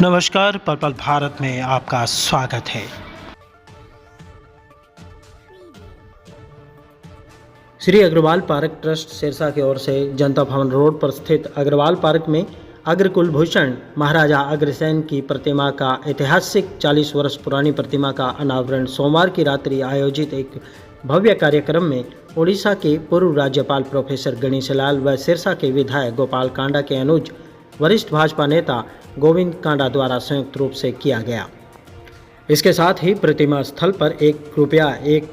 नमस्कार, पर्पल भारत में आपका स्वागत है। श्री अग्रवाल पार्क ट्रस्ट सिरसा की ओर से जनता भवन रोड पर स्थित अग्रवाल पार्क में अग्रकुलभूषण महाराजा अग्रसेन की प्रतिमा का ऐतिहासिक 40 वर्ष पुरानी प्रतिमा का अनावरण सोमवार की रात्रि आयोजित एक भव्य कार्यक्रम में ओडिशा के पूर्व राज्यपाल प्रोफेसर गणेशीलाल व सिरसा के विधायक गोपाल कांडा के अनुज वरिष्ठ भाजपा नेता गोविंद कांडा द्वारा संयुक्त रूप से किया गया। इसके साथ ही प्रतिमा स्थल पर एक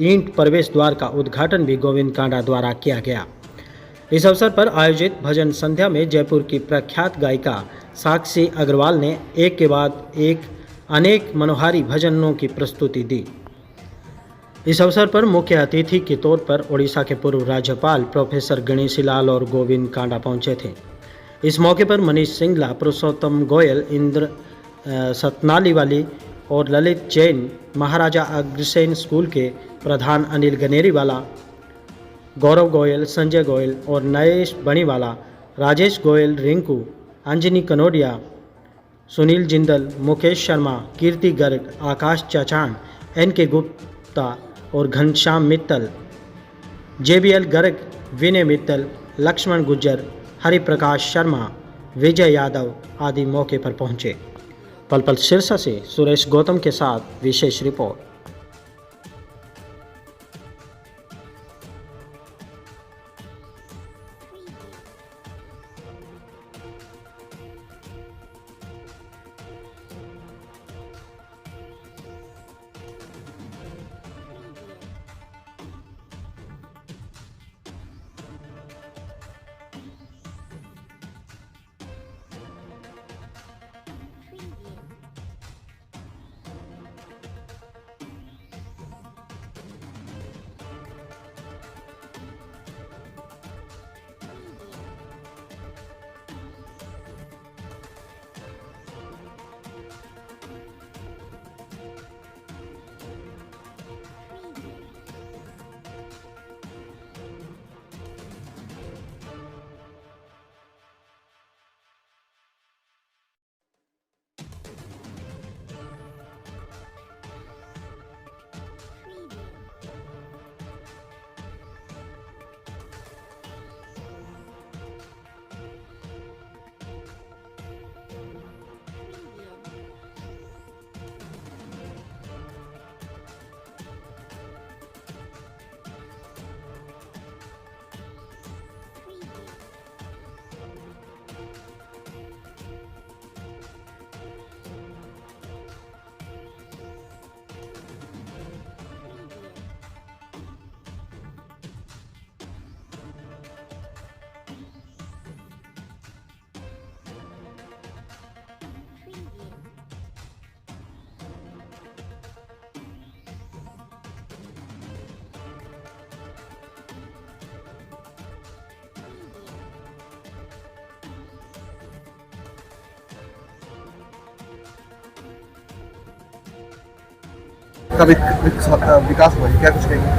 ईंट प्रवेश द्वार का उद्घाटन भी गोविंद कांडा द्वारा किया गया। इस अवसर पर आयोजित भजन संध्या में जयपुर की प्रख्यात गायिका साक्षी अग्रवाल ने एक के बाद एक अनेक मनोहारी भजनों की प्रस्तुति दी। इस अवसर पर मुख्य अतिथि के तौर पर ओडिशा के पूर्व राज्यपाल प्रोफेसर गणेशीलाल और गोविंद कांडा पहुंचे थे। इस मौके पर मनीष सिंगला, पुरुषोत्तम गोयल, इंद्र सतनालीवाली और ललित जैन, महाराजा अग्रसेन स्कूल के प्रधान अनिल गनेरीवाला, गौरव गोयल, संजय गोयल और नरेश बणीवाला, राजेश गोयल, रिंकू, अंजनी कनोडिया, सुनील जिंदल, मुकेश शर्मा, कीर्ति गर्ग, आकाश चाचान, एन.के. गुप्ता और घनश्याम मित्तल, जे.बी.एल. गर्ग, विनय मित्तल, लक्ष्मण गुज्जर, हरिप्रकाश शर्मा, विजय यादव आदि मौके पर पहुंचे। पल सिरसा से सुरेश गौतम के साथ विशेष रिपोर्ट। का विकास हुआ है, क्या कुछ कहेंगे?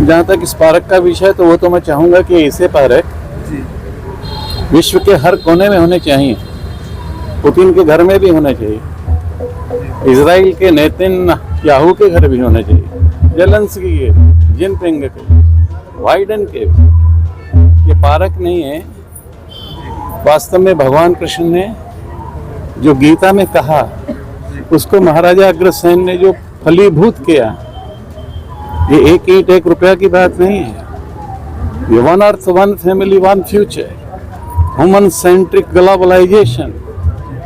जहाँ तक इस पार्क का विषय तो वो तो मैं चाहूँगा कि ऐसे पार्क जी विश्व के हर कोने में होने चाहिए। पुतिन के घर में भी होने चाहिए, इजराइल के नेतन्याहू के घर भी होने चाहिए, जेलेंस्की के, जिनपिंग के, बाइडेन के। ये पार्क नहीं है, वास्तव में भगवान कृष्ण ने जो गीता में कहा उसको महाराजा अग्रसेन ने जो फलीभूत किया, ये एक ईंट एक रुपया की बात नहीं है। ये one earth, one family, one future, human centric globalization,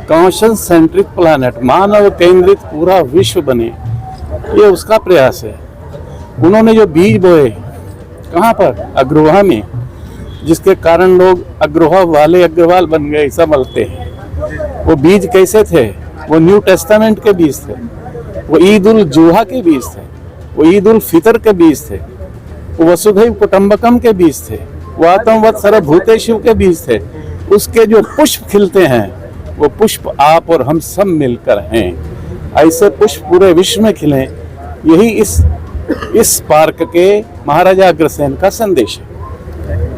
conscious centric planet, मानव केंद्रित पूरा विश्व बने, ये उसका प्रयास है। उन्होंने जो बीज बोए कहाँ पर? अग्रवाल में, जिसके कारण लोग अग्रवाल वाले अग्रवाल बन गए समझते हैं। वो बीज कैसे थे? वो न्यू टेस्टामेंट के बीज थे, वो ईद उल जुहा के बीज थे, वो ईद उल फितर के बीज थे, वो वसुधैव कुटुंबकम के बीज थे, वो आत्मवत् सर्वभूतेषु के बीज थे। उसके जो पुष्प खिलते हैं वो पुष्प आप और हम सब मिलकर हैं। ऐसे पुष्प पूरे विश्व में खिलें, यही इस पार्क के महाराजा अग्रसेन का संदेश है।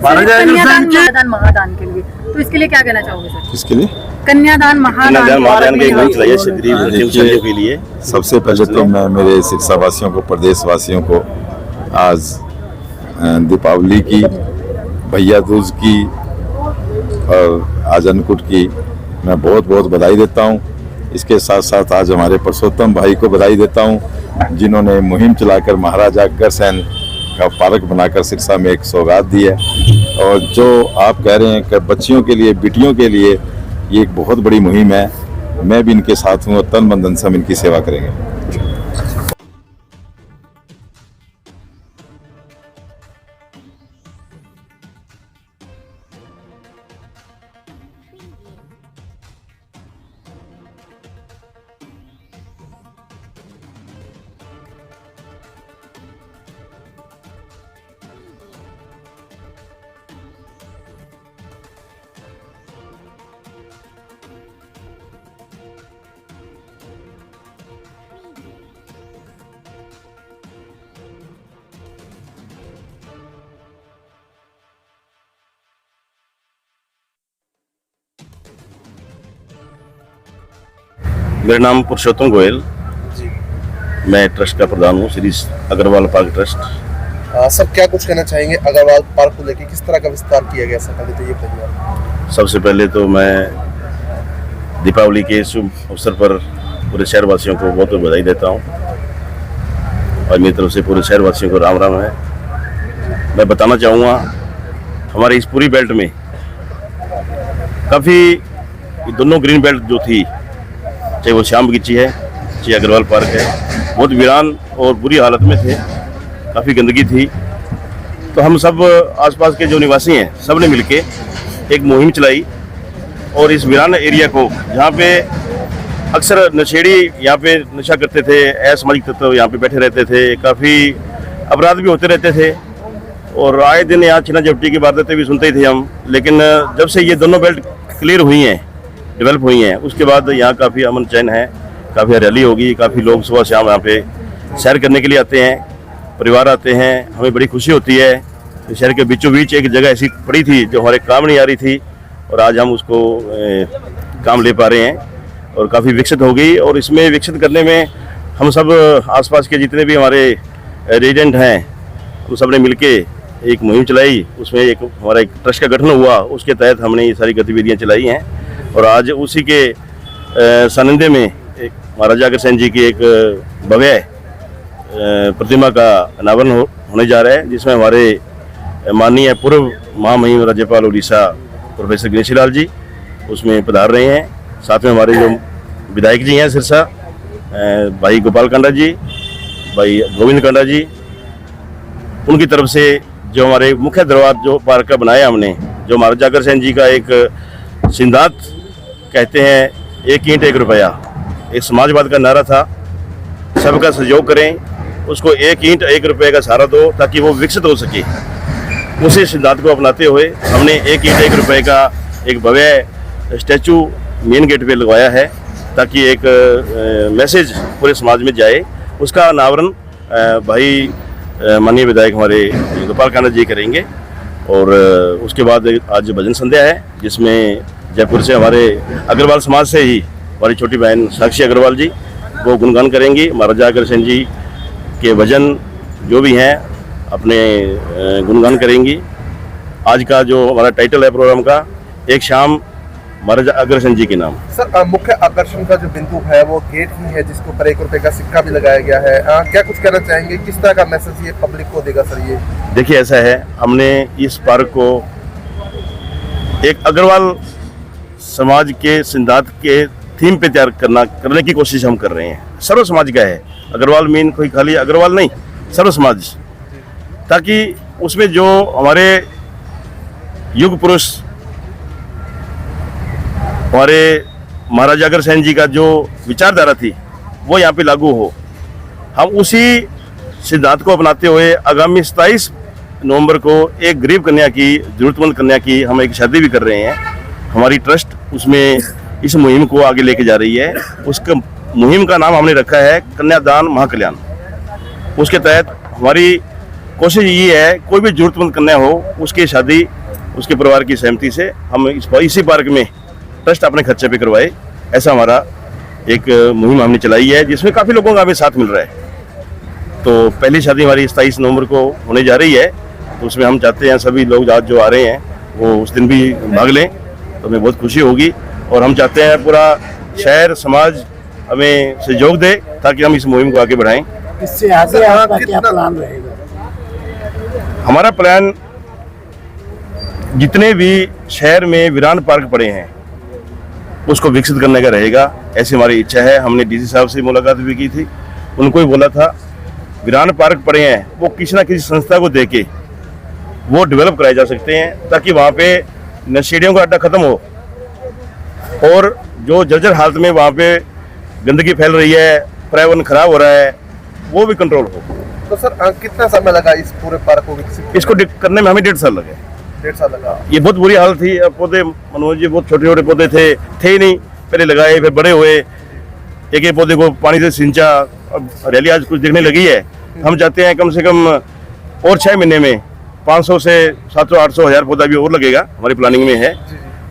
महादान के लिए तो इसके लिए क्या कहना चाहोगे सर? किसके लिए? कन्यादान महादान के मुहिम चलाई है गरीब बच्चों के लिए। सबसे पहले तो मैं मेरे सिरसा वासियों को, प्रदेश वासियों को आज दीपावली की, भैया दूज की और आज अन्नकूट की मैं बहुत बहुत बधाई देता हूँ। इसके साथ साथ आज हमारे परसोत्तम भाई को बधाई देता हूँ, जिन्होंने मुहिम चलाकर महाराजा अग्रसेन का पार्क बनाकर सिरसा में एक सौगात दी है। और जो आप कह रहे हैं कि बच्चियों के लिए, बेटियों के लिए ये एक बहुत बड़ी मुहिम है। मैं भी इनके साथ हूँ और तन मन धन से हम इनकी सेवा करेंगे। मेरा नाम पुरुषोत्तम गोयल, मैं ट्रस्ट का प्रधान हूँ, Shri Agarwal park trust. Sir क्या कुछ कहना चाहेंगे अग्रवाल पार्क को लेकर, किस तरह का विस्तार किया गया? सर पहले तो ये बताइए। सबसे पहले तो मैं दीपावली के शुभ अवसर पर पूरे शहरवासियों को बहुत बहुत बधाई देता हूँ और मेरी तरफ से पूरे शहरवासियों को राम राम है। मैं बताना चाहूँगा हमारे इस पूरी बेल्ट में काफ़ी दोनों ग्रीन बेल्ट जो थी, चाहे वो श्याम बगीची है चाहे अग्रवाल पार्क है, बहुत वीरान और बुरी हालत में थे, काफ़ी गंदगी थी। तो हम सब आसपास के जो निवासी हैं सब ने मिलके एक मुहिम चलाई और इस वीरान एरिया को, जहाँ पे अक्सर नशेड़ी यहाँ पे नशा करते थे, असामाजिक तत्व यहाँ पे बैठे रहते थे, काफ़ी अपराध भी होते रहते थे और आए दिन यहाँ छीना झपटी की वारदातें भी सुनते ही थे हम। लेकिन जब से ये दोनों बेल्ट क्लियर हुई हैं, डेवलप हुई हैं, उसके बाद यहाँ काफ़ी अमन चैन है, काफ़ी हरियाली होगी, काफ़ी लोग सुबह शाम यहाँ पे सैर करने के लिए आते हैं, परिवार आते हैं, हमें बड़ी खुशी होती है। शहर के बीचों बीच एक जगह ऐसी पड़ी थी जो हमारे काम नहीं आ रही थी और आज हम उसको काम ले पा रहे हैं और काफ़ी विकसित हो गई। और इसमें विकसित करने में हम सब आसपास के जितने भी हमारे रेजिडेंट हैं, हम सब ने मिलके एक मुहिम चलाई, उसमें एक हमारा एक ट्रस्ट का गठन हुआ, उसके तहत हमने ये सारी गतिविधियाँ चलाई हैं। और आज उसी के सानिध्य में एक महाराजा अग्रसेन जी की एक भव्य प्रतिमा का अनावरण होने जा रहा है, जिसमें हमारे माननीय पूर्व महामहिम राज्यपाल उड़ीसा प्रोफेसर गणेश लाल जी उसमें पधार रहे हैं। साथ में हमारे जो विधायक जी हैं सिरसा, भाई गोपाल कांडा जी, भाई गोविंद कांडा जी, उनकी तरफ से जो हमारे मुख्य दरबार जो पार्क का बनाया हमने, जो महाराजा अग्रसेन जी का एक सिद्धांत कहते हैं, एक ईंट एक रुपया, एक समाजवाद का नारा था, सबका सहयोग करें, उसको एक ईंट एक रुपये का सहारा दो ताकि वो विकसित हो सके। उसी सिद्धांत को अपनाते हुए हमने एक ईंट एक रुपये का एक भव्य स्टैचू मेन गेट पे लगवाया है ताकि एक मैसेज पूरे समाज में जाए। उसका अनावरण भाई माननीय विधायक हमारे गोपाल कांडा जी करेंगे। और उसके बाद आज भजन संध्या है, जिसमें जयपुर से हमारे अग्रवाल समाज से ही हमारी छोटी बहन साक्षी अग्रवाल जी वो गुणगान करेंगी, महाराजा अग्रसेन जी के भजन जो भी हैं अपने गुणगान करेंगी। आज का जो हमारा टाइटल है प्रोग्राम का, एक शाम महाराजा अग्रसेन जी के नाम। सर मुख्य आकर्षण का जो बिंदु है वो गेट ही है, जिसके ऊपर 1 रुपए का सिक्का भी लगाया गया है। क्या कुछ कहना चाहेंगे, किस तरह का मैसेज ये पब्लिक को देगा सर? ये देखिए, ऐसा है, हमने इस पार्क को एक अग्रवाल समाज के सिद्धांत के थीम पे तैयार करने की कोशिश हम कर रहे हैं। सर्व समाज का है, अग्रवाल मीन कोई खाली अग्रवाल नहीं, सर्व समाज, ताकि उसमें जो हमारे युग पुरुष हमारे महाराजा अग्रसेन जी का जो विचारधारा थी वो यहाँ पे लागू हो। हम उसी सिद्धांत को अपनाते हुए आगामी 27 नवंबर को एक गरीब कन्या की, जरूरतमंद कन्या की हम एक शादी भी कर रहे हैं। हमारी ट्रस्ट उसमें इस मुहिम को आगे लेके जा रही है। उसका मुहिम का नाम हमने रखा है कन्यादान महाकल्याण। उसके तहत हमारी कोशिश ये है, कोई भी जरूरतमंद कन्या हो उसकी शादी उसके परिवार की सहमति से हम इसी पार्क में ट्रस्ट अपने खर्चे पे करवाए। ऐसा हमारा एक मुहिम हमने चलाई है, जिसमें काफ़ी लोगों का हमें साथ मिल रहा है। तो पहली शादी हमारी 27 नवंबर को होने जा रही है, तो उसमें हम चाहते हैं सभी लोग आज जो आ रहे हैं वो उस दिन भी भाग लें, तो हमें बहुत खुशी होगी। और हम चाहते हैं पूरा शहर समाज हमें सहयोग दे ताकि हम इस मुहिम को आगे बढ़ाएं। इससे आगे आपका क्या प्लान रहेगा? हमारा प्लान जितने भी शहर में वीरान पार्क पड़े हैं उसको विकसित करने का रहेगा, ऐसी हमारी इच्छा है। हमने डीसी साहब से मुलाकात भी की थी, उनको ही बोला था वीरान पार्क पड़े हैं वो किसी ना किसी संस्था को देके वो डेवलप कराए जा सकते हैं, ताकि वहाँ पे नशेड़ियों का अड्डा खत्म हो और जो जर्जर हालत में वहाँ पे गंदगी फैल रही है, पर्यावरण खराब हो रहा है, वो भी कंट्रोल हो। तो सर कितना समय लगा इस पूरे पार्क को विकसित इसको करने में हमें 1.5 साल लगे। 1.5 साल लगा। ये बहुत बुरी हालत थी। अब पौधे मनोज जी बहुत छोटे छोटे पौधे थे ही नहीं, पहले लगाए फिर बड़े हुए, एक एक पौधे को पानी से सिंचा, अब हरियाली आज कुछ दिखने लगी है। हम चाहते हैं कम से कम और 6 महीने में 500 से 700 800 1000 पौधा भी और लगेगा, हमारी प्लानिंग में है।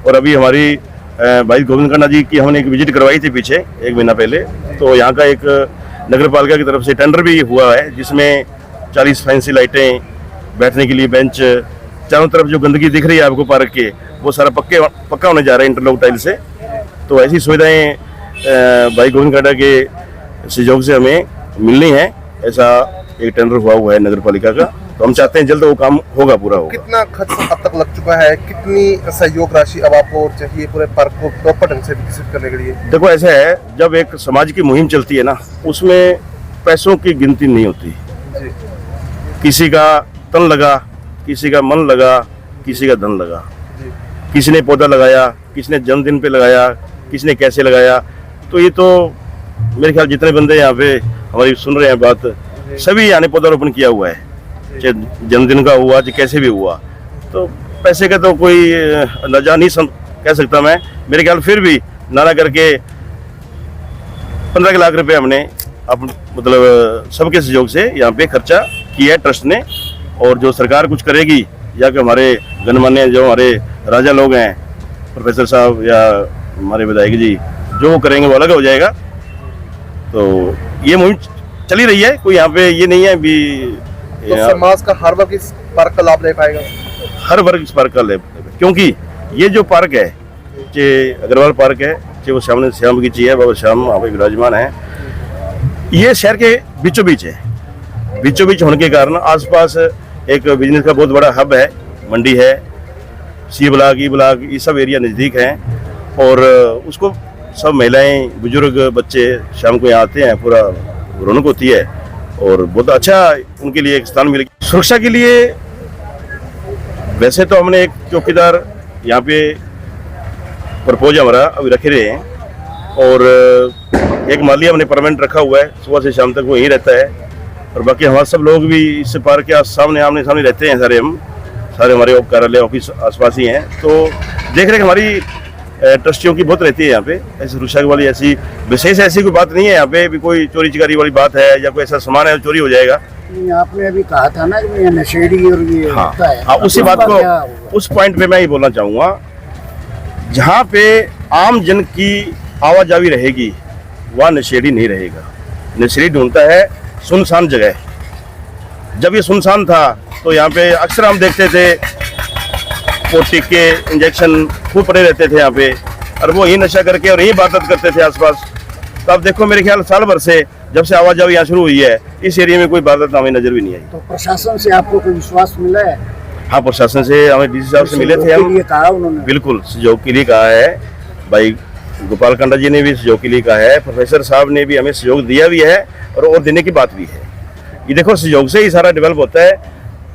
और अभी हमारी भाई गोविंद खन्ना जी की हमने एक विजिट करवाई थी पीछे 1 महीना पहले, तो यहाँ का एक नगर पालिका की तरफ से टेंडर भी हुआ है, जिसमें 40 फैंसी लाइटें, बैठने के लिए बेंच, चारों तरफ जो गंदगी दिख रही है आपको पार्क के, वो सारा पक्का होने जा रहा है इंटरलॉक टाइल से। तो ऐसी सुविधाएं भाई गोविंद खन्ना के सहयोग से हमें मिलनी है, ऐसा एक टेंडर हुआ है नगर पालिका का। तो हम चाहते हैं जल्द वो काम होगा, पूरा होगा। कितना खर्च अब तक लग चुका है, कितनी सहयोग राशि अब आपको चाहिए पूरे पार्क को प्रॉपर ढंग से विकसित करने के लिए? देखो ऐसा है, जब एक समाज की मुहिम चलती है ना, उसमें पैसों की गिनती नहीं होती। जी। किसी का तन लगा, किसी का मन लगा, किसी का धन लगा। किसी ने पौधा लगाया, किसी ने जन्मदिन पे लगाया, किसी ने कैसे लगाया। तो ये तो मेरे ख्याल जितने बंदे यहाँ पे हमारी सुन रहे हैं बात, सभी यहाँ ने पौधारोपण किया हुआ है, चाहे जन्मदिन का हुआ, चाहे कैसे भी हुआ। तो पैसे का तो कोई अंदाजा नहीं कह सकता मैं, मेरे ख्याल फिर भी नारा करके 15 लाख रुपए हमने मतलब सबके सहयोग से यहाँ पे खर्चा किया है ट्रस्ट ने। और जो सरकार कुछ करेगी या कि हमारे गणमान्य जो हमारे राजा लोग हैं, प्रोफेसर साहब या हमारे विधायक जी, जो करेंगे वो अलग हो जाएगा। तो ये मुहिम चली रही है, कोई यहाँ पे ये नहीं है भी तो समाज का हर वर्ग इस पार्क का लाभ ले पाएगा? हर वर्ग इस पार्क का ले, क्योंकि ये जो पार्क है, चाहे अग्रवाल पार्क है, चाहे वो सामने श्याम बगीची है, बाबा श्याम वहाँ पे विराजमान है, ये शहर के बीचों बीच है। बीचों बीच होने के कारण आसपास एक बिजनेस का बहुत बड़ा हब है, मंडी है, सी ब्लॉक, ई ब्लॉक, ये सब एरिया नज़दीक हैं। और उसको सब महिलाएं, बुजुर्ग, बच्चे शाम को यहाँ आते हैं, पूरा रौनक होती है और बहुत अच्छा उनके लिए एक स्थान मिले। सुरक्षा के लिए वैसे तो हमने एक चौकीदार यहाँ पे प्रपोज हमारा अभी रखे रहे हैं, और एक माली हमने परमानेंट रखा हुआ है, सुबह से शाम तक वो यहीं रहता है। और बाकी हमारे सब लोग भी इस पार्क के सामने आमने सामने रहते हैं, सारे हमारे कार्यालय ऑफिस आसपास ही हैं। तो देख रेख हमारी ट्रस्टियों की बहुत रहती है यहाँ पे। ऐसी सुरक्षा वाली ऐसी विशेष ऐसी कोई बात नहीं है यहाँ पे भी, कोई चोरी चिकारी वाली बात है या कोई ऐसा सामान है चोरी हो जाएगा। आपने अभी कहा था ना कि नशेड़ी और ये होता है। हाँ, उसी बात को उस पॉइंट पे मैं ये बोलना चाहूँगा, जहाँ पे आम जन की आवाजावी रहेगी वहाँ नशेड़ी नहीं रहेगा। नशेड़ी ढूंढता है सुनसान जगह। जब ये सुनसान था तो यहाँ पे अक्सर हम देखते थे वो टीके इंजेक्शन खूब पड़े रहते थे यहाँ पे, और वो यही नशा करके और यही वारदात करते थे आसपास। तो अब देखो मेरे ख्याल साल भर से जब से आवाजाही यहाँ शुरू हुई है, इस एरिया में कोई वारदात हमें नजर भी नहीं आई। तो प्रशासन से आपको कोई विश्वास मिला है? हाँ, प्रशासन से हमें डीसी साहब से मिले थे हम, कहा उन्होंने बिल्कुल सहयोग के लिए कहा है। भाई गोपाल कांडा जी ने भी सहयोग के लिए कहा है, प्रोफेसर साहब ने भी हमें सहयोग दिया भी है और देने की बात भी है। ये देखो सहयोग से ही सारा डेवलप होता है,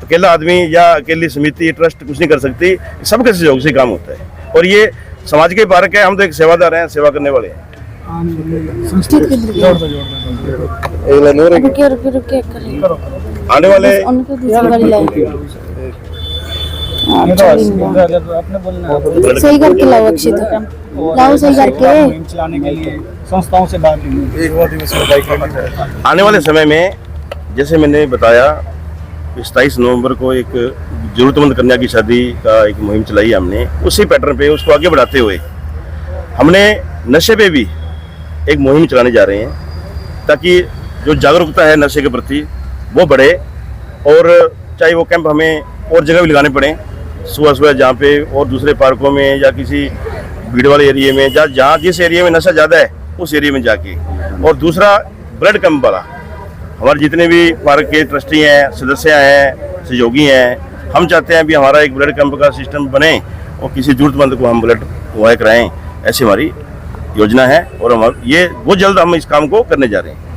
अकेला आदमी या अकेली समिति ट्रस्ट कुछ नहीं कर सकती, सबके सहयोग से काम होता है। और ये समाज के पार्क है, हम तो एक सेवादार हैं, सेवा करने वाले हैं। आने वाले सही करके लाओ अक्षित, लाओ सही करके चलाने के लिए संस्थाओं से बात आने वाले समय में जैसे मैंने बताया 27 नवंबर को एक ज़रूरतमंद कन्या की शादी का एक मुहिम चलाई है हमने। उसी पैटर्न पे उसको आगे बढ़ाते हुए हमने नशे पे भी एक मुहिम चलाने जा रहे हैं, ताकि जो जागरूकता है नशे के प्रति वो बढ़े। और चाहे वो कैंप हमें और जगह भी लगाने पड़े, सुबह सुबह जहाँ पे, और दूसरे पार्कों में या किसी भीड़ वाले एरिया में, जहाँ जिस एरिया में नशा ज़्यादा है उस एरिया में जाके। और दूसरा ब्लड कैंप वाला, हमारे जितने भी पार्क के ट्रस्टी हैं, सदस्य हैं, सहयोगी हैं, हम चाहते हैं भी हमारा एक ब्लड कैंप का सिस्टम बने और किसी जरूरतमंद को हम ब्लड मुहैया कराएं, ऐसी हमारी योजना है। और हम ये बहुत जल्द हम इस काम को करने जा रहे हैं।